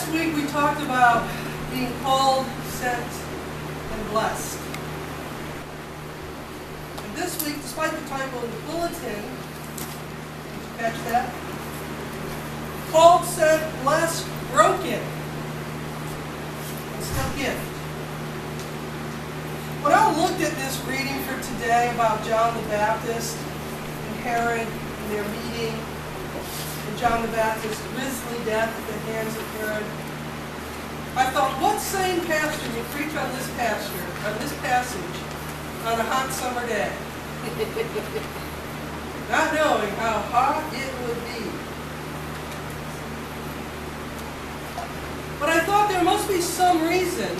Last week we talked about being called, sent, and blessed. And this week, despite the typo in the bulletin, did you catch that? Called, sent, blessed, broken. And still gift. When I looked at this reading for today about John the Baptist and Herod and their meeting, and John the Baptist's grisly death at the hands of Herod, I thought, what sane pastor would preach on this passage on a hot summer day? Not knowing how hot it would be. But I thought there must be some reason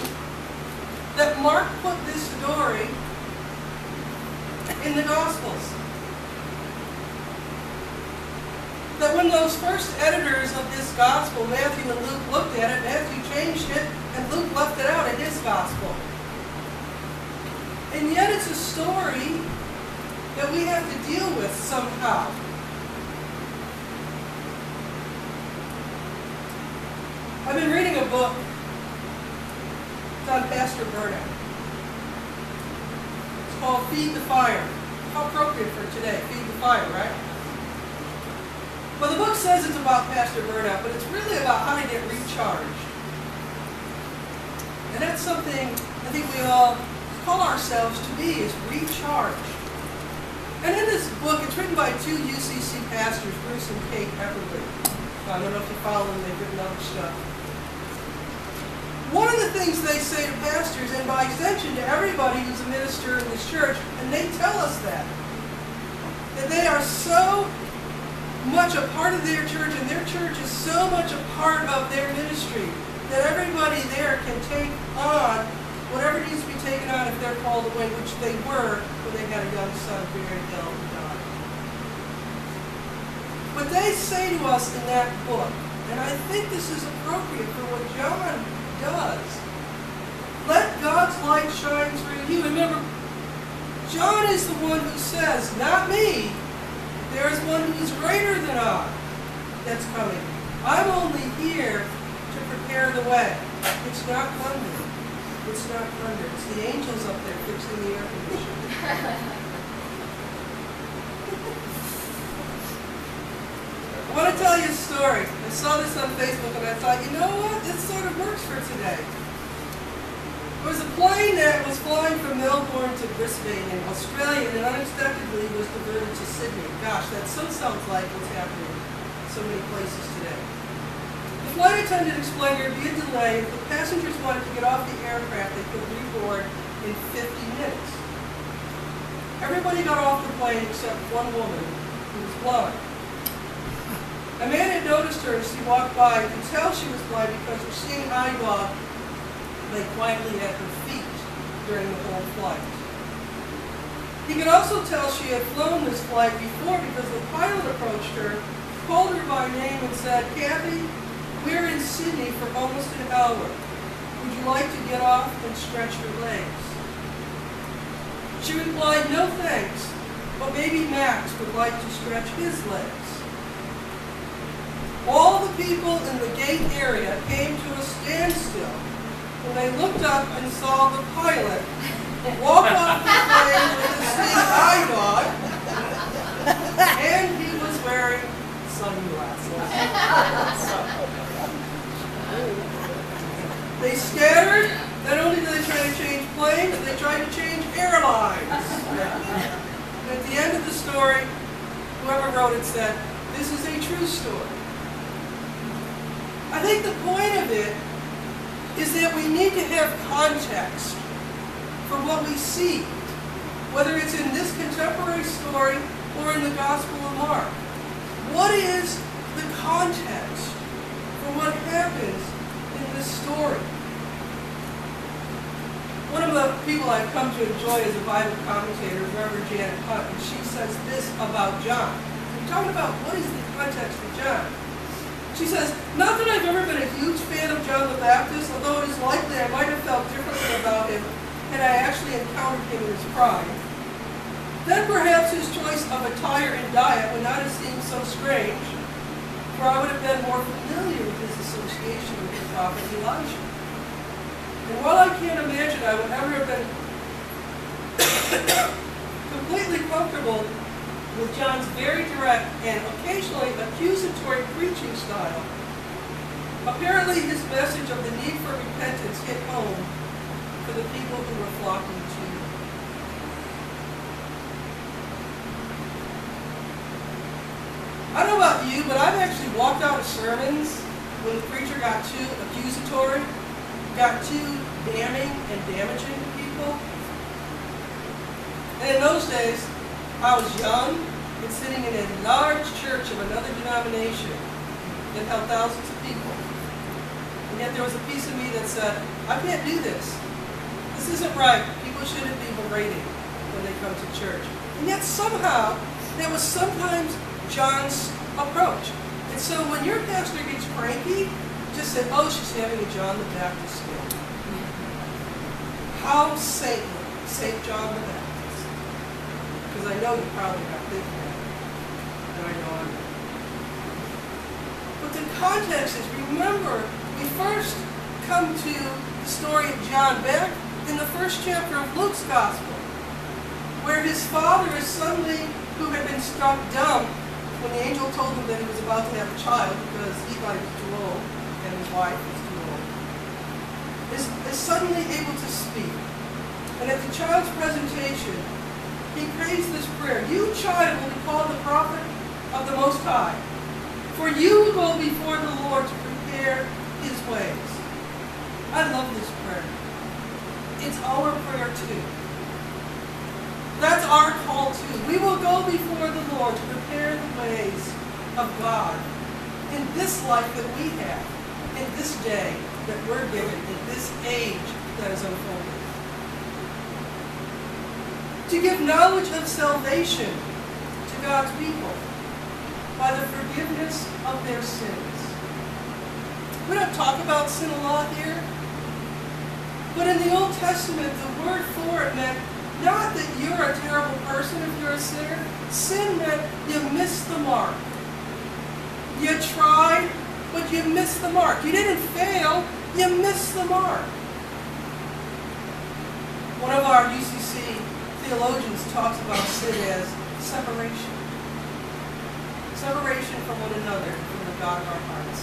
that Mark put this story in the Gospels. That when those first editors of this Gospel, Matthew and Luke, looked at it, Matthew changed it, and Luke left it out in his Gospel. And yet it's a story that we have to deal with somehow. I've been reading a book. It's on pastor burnout. It's called Feed the Fire. How appropriate for today, Feed the Fire, right? Well, the book says it's about pastor burnout, but it's really about how to get recharged. And that's something I think we all call ourselves to be, is recharged. And in this book, it's written by two UCC pastors, Bruce and Kate Epperly. I don't know if you follow them, they've written other stuff. One of the things they say to pastors, and by extension to everybody who's a minister in this church, and they tell us that they are so much a part of their church, and their church is so much a part of their ministry, that everybody there can take on whatever needs to be taken on if they're called away, which they were when they had a young son very ill and died. What they say to us in that book, and I think this is appropriate for what John does, let God's light shine through you. Remember, John is the one who says, not me, there is one who is greater than I that's coming. I'm only here to prepare the way. It's not thunder. It's not thunder. It's the angels up there fixing the air conditioning. I want to tell you a story. I saw this on Facebook and I thought, you know what? This sort of works for today. There was a plane that was flying from Melbourne to Brisbane in Australia and unexpectedly was diverted to Sydney. Gosh, that so sounds like what's happening in so many places today. The flight attendant explained there would be a delay. If the passengers wanted to get off the aircraft, they could reboard in 50 minutes. Everybody got off the plane except one woman who was blind. A man had noticed her as she walked by. He could tell she was blind because her seeing eye dog lay quietly at her feet during the whole flight. He could also tell she had flown this flight before because the pilot approached her, called her by name and said, "Kathy, we're in Sydney for almost an hour. Would you like to get off and stretch your legs?" She replied, "No thanks, but maybe Max would like to stretch his legs." All the people in the gate area came to a standstill when they looked up and saw the pilot walk off the plane with a seeing eye dog, and he was wearing sunglasses. They scattered. Not only did they try to change planes, they tried to change airlines. And at the end of the story, whoever wrote it said, "This is a true story." I think the point of it is that we need to have context for what we see, whether it's in this contemporary story or in the Gospel of Mark. What is the context for what happens in this story? One of the people I've come to enjoy as a Bible commentator is Reverend Janet Hunt, and she says this about John. We're talking about what is the context of John. She says, "Not that I've ever been a huge fan of John the Baptist, although it is likely I might have felt differently about him had I actually encountered him in his prime. Then perhaps his choice of attire and diet would not have seemed so strange, for or I would have been more familiar with his association with the prophet Elijah. And while I can't imagine I would ever have been completely comfortable with John's very direct and occasionally accusatory preaching style, apparently his message of the need for repentance hit home for the people who were flocking to him. I don't know about you, but I've actually walked out of sermons when the preacher got too accusatory, got too damning and damaging to people. And in those days, I was young and sitting in a large church of another denomination that held thousands of people. And yet there was a piece of me that said, I can't do this. This isn't right. People shouldn't be berated when they come to church. And yet somehow, that was sometimes John's approach. And so when your pastor gets cranky, just say, oh, she's having a John the Baptist spirit. How saintly, St. John the Baptist. Because I know you're probably not thinking that. And I know I'm not. But the context is, remember, we first come to the story of John back in the first chapter of Luke's Gospel, where his father is suddenly, who had been struck dumb when the angel told him that he was about to have a child because Eli was too old and his wife was too old, is suddenly able to speak. And at the child's presentation, he prays this prayer. You, child, will be called the prophet of the Most High, for you will go before the Lord to prepare his ways. I love this prayer. It's our prayer too. That's our call too. We will go before the Lord to prepare the ways of God in this life that we have, in this day that we're given, in this age that is unfolding. To give knowledge of salvation to God's people by the forgiveness of their sins. We don't talk about sin a lot here, but in the Old Testament, the word for it meant not that you're a terrible person if you're a sinner. Sin meant you missed the mark. You tried, but you missed the mark. You didn't fail, you missed the mark. One of our UCC theologians talks about sin as separation. Separation from one another, from the God of our hearts.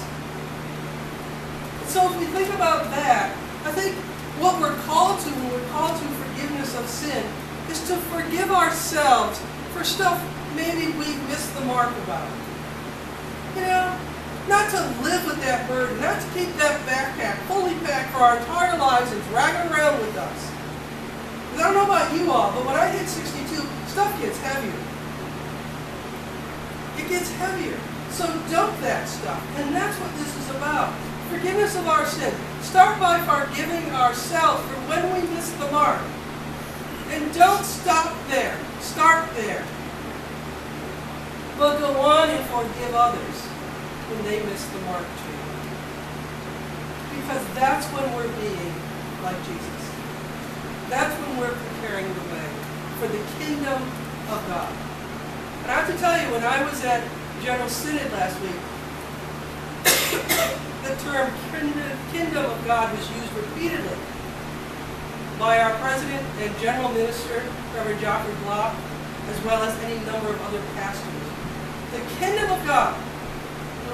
So if we think about that, I think what we're called to when we're called to forgiveness of sin is to forgive ourselves for stuff maybe we've missed the mark about. You know, not to live with that burden, not to keep that backpack fully packed for our entire lives and drag it around with us. Because I don't know about you all, but when I hit 62, stuff gets heavier. It gets heavier. So dump that stuff. And that's what this is about. Forgiveness of our sin. Start by forgiving ourselves for when we miss the mark. And don't stop there. Start there. But go on and forgive others when they miss the mark too. Because that's when we're being like Jesus. That's when we're preparing the way for the kingdom of God. And I have to tell you, when I was at General Synod last week, the term kingdom of God was used repeatedly by our president and general minister, Reverend Joffrey Block, as well as any number of other pastors. The kingdom of God,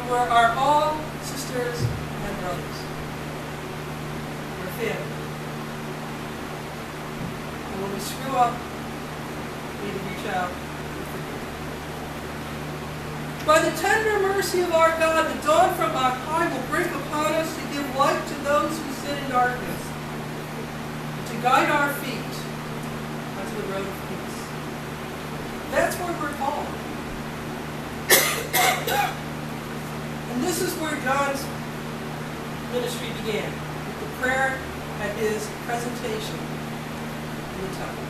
where are all sisters and brothers. We're family. And when we screw up, we need to reach out. By the tender mercy of our God, the dawn from on high will break upon us to give light to those who sit in darkness, to guide our feet onto the road of peace. That's where we're called. And this is where John's ministry began, with the prayer at his presentation in the temple.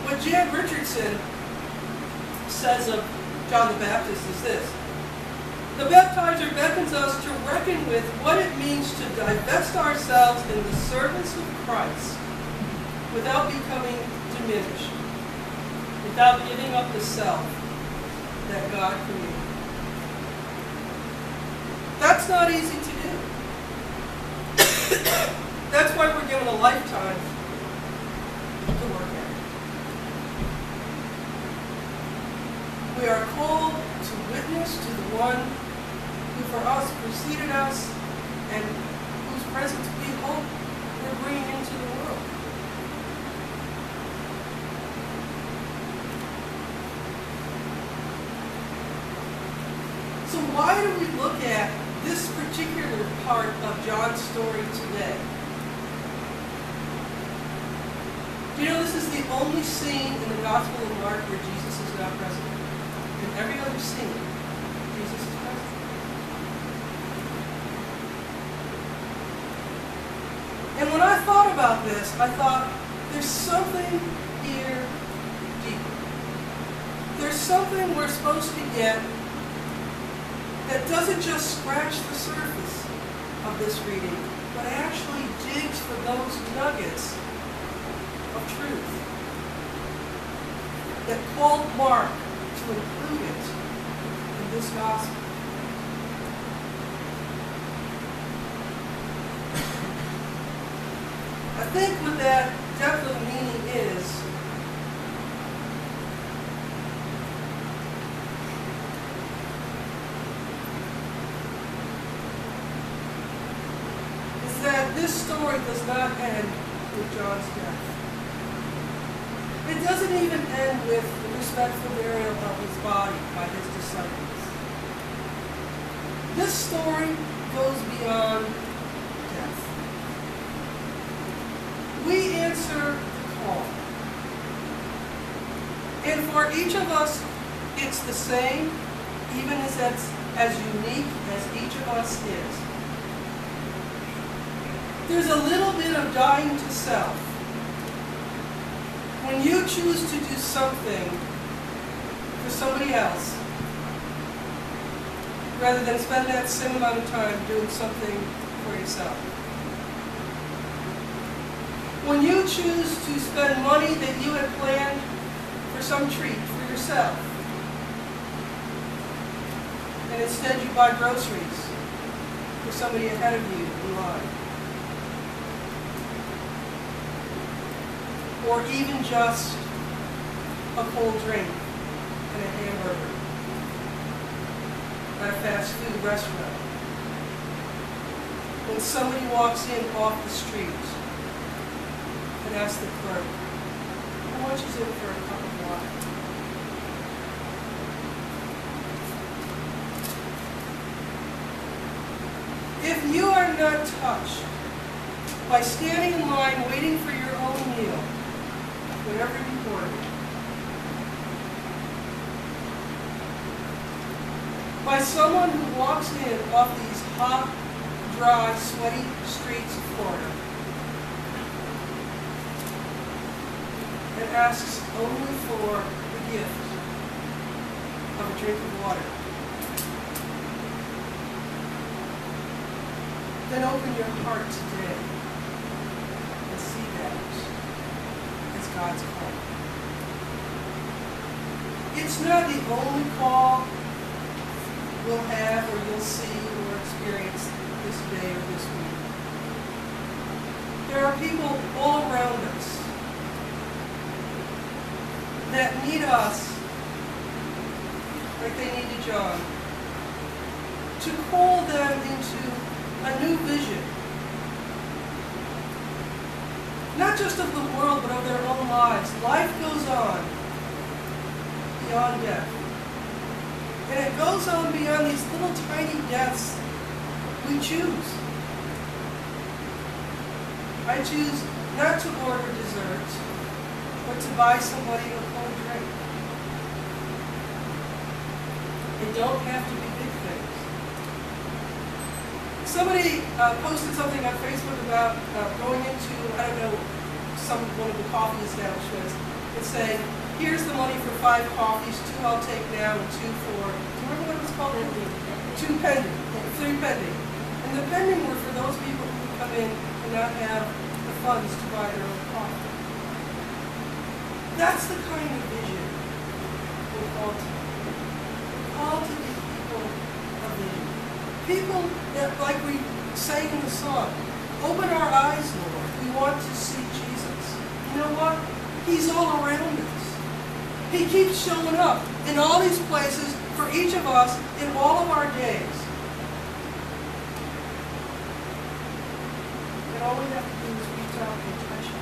What Jan Richardson says of John the Baptist is this: the baptizer beckons us to reckon with what it means to divest ourselves in the service of Christ without becoming diminished, without giving up the self that God created. That's not easy to do. That's why we're given a lifetime to work at it. We are called to witness to the one who for us preceded us and whose presence we hope we're bringing into the world. So why do we look at this particular part of John's story today? Do you know this is the only scene in the Gospel of Mark where Jesus is not present? In every other scene, Jesus is present. And when I thought about this, I thought, there's something here deeper. There's something we're supposed to get that doesn't just scratch the surface of this reading, but actually digs for those nuggets of truth that called Mark to include it in this gospel. I think what that depth of meaning is that this story does not end with John's death. It doesn't even end with the respectful burial of his body by his disciples. This story goes beyond death. We answer the call. And for each of us, it's the same, even as unique as each of us is. There's a little bit of dying to self. When you choose to do something for somebody else, rather than spend that same amount of time doing something for yourself. When you choose to spend money that you had planned for some treat for yourself, and instead you buy groceries for somebody ahead of you in line. Or even just a cold drink and a hamburger at a fast food restaurant. When somebody walks in off the street and asks the clerk, how much is it for a cup of water? If you are not touched by standing in line waiting for your own meal, whatever you order, by someone who walks in off these hot, dry, sweaty streets of Florida and asks only for the gift of a drink of water, then open your heart today and see that as God's call. It's not the only call we'll have or you'll see or experience this day or this week. There are people all around us that need us, like they needed John, to call them into a new vision. Not just of the world, but of their own lives. Life goes on beyond death. And it goes on beyond these little tiny deaths we choose. I choose not to order dessert, but to buy somebody a cold drink. It don't have to be big things. Somebody posted something on Facebook about going into, I don't know, one of the coffee establishments and saying, here's the money for 5 coffees, 2 I'll take now and 2 for, do you remember what it was called? 2 pending, 3 pending. And the pending were for those people who come in and not have the funds to buy their own coffee. That's the kind of vision we're called to be. We're called to be people of vision. People that, like we sang in the song, open our eyes, Lord. We want to see Jesus. You know what? He's all around us. He keeps showing up in all these places for each of us in all of our days. And all we have to do is reach out and touch him.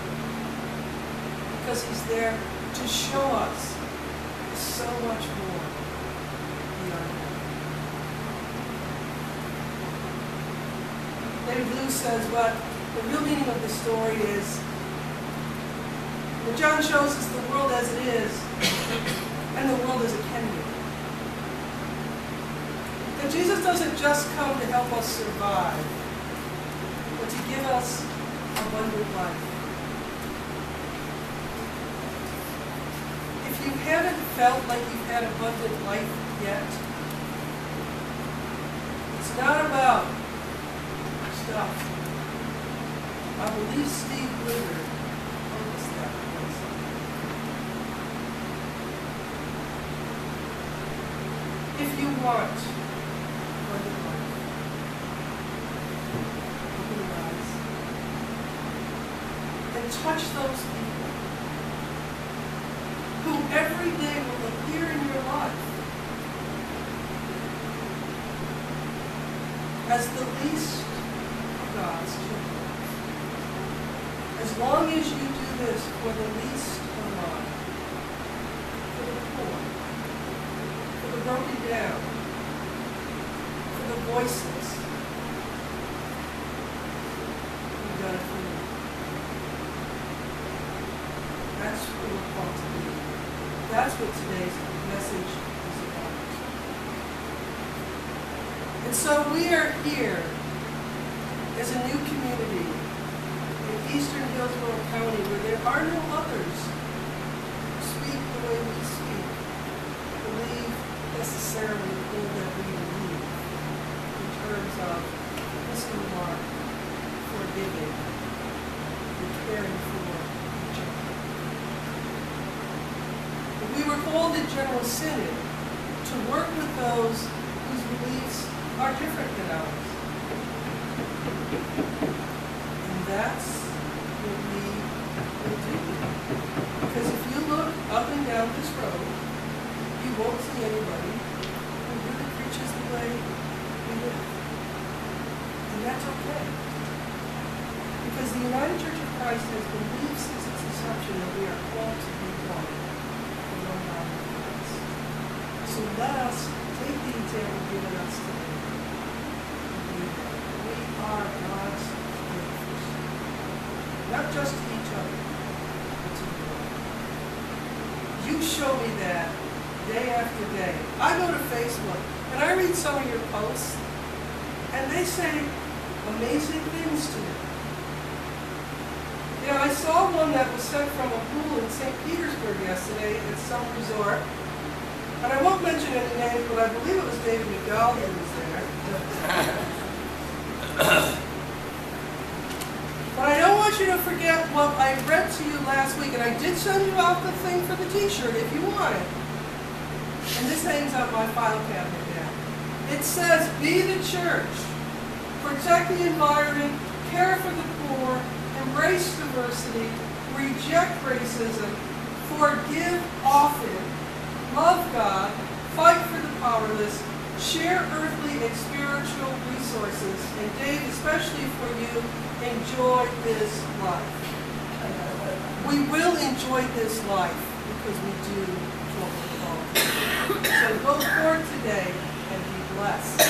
Because he's there to show us so much more beyond that. David Lewis says what the real meaning of the story is that John shows us the world as it is and the world as it can be. That Jesus doesn't just come to help us survive, but to give us abundant life. If you haven't felt like you've had abundant life yet, it's not about stuff. I believe Steve Blizzard told us that once. If you want abundant life, open your eyes and touch those people who every day will appear in your life as the least of God's children. As long as you do this for the least of mine, for the poor, for the broken down, for the voiceless, you've done it for me. That's what we're called to be. That's what today's message is about. And so we are here as a new community in eastern Hillsborough County where there are no others who speak the way we speak, believe necessarily all that we believe in terms of missing the mark, forgiving, and caring for each other. But we were called in General Synod to work with those whose beliefs are different than ours. And that's what we will do. Because if you look up and down this road, you won't see anybody who really preaches the way we live. And that's okay. Because the United Church of Christ has believed since its inception that we are called to be one for one body of Christ. So let us take the example given us today. We are God's gift. Not just to each other, but to the world. You show me that day after day. I go to Facebook and I read some of your posts and they say amazing things to me. You know, I saw one that was sent from a pool in St. Petersburg yesterday at some resort. And I won't mention any names, but I believe it was David McDowell who was there. But I don't want you to forget what I read to you last week, and I did send you out the thing for the t-shirt if you want it. And this hangs up my file cabinet now. It says, be the church, protect the environment, care for the poor, embrace diversity, reject racism, forgive often, love God, fight for the powerless, share earthly and spiritual resources, and Dave, especially for you, enjoy this life. We will enjoy this life because we do what we're called. So go forth today and be blessed.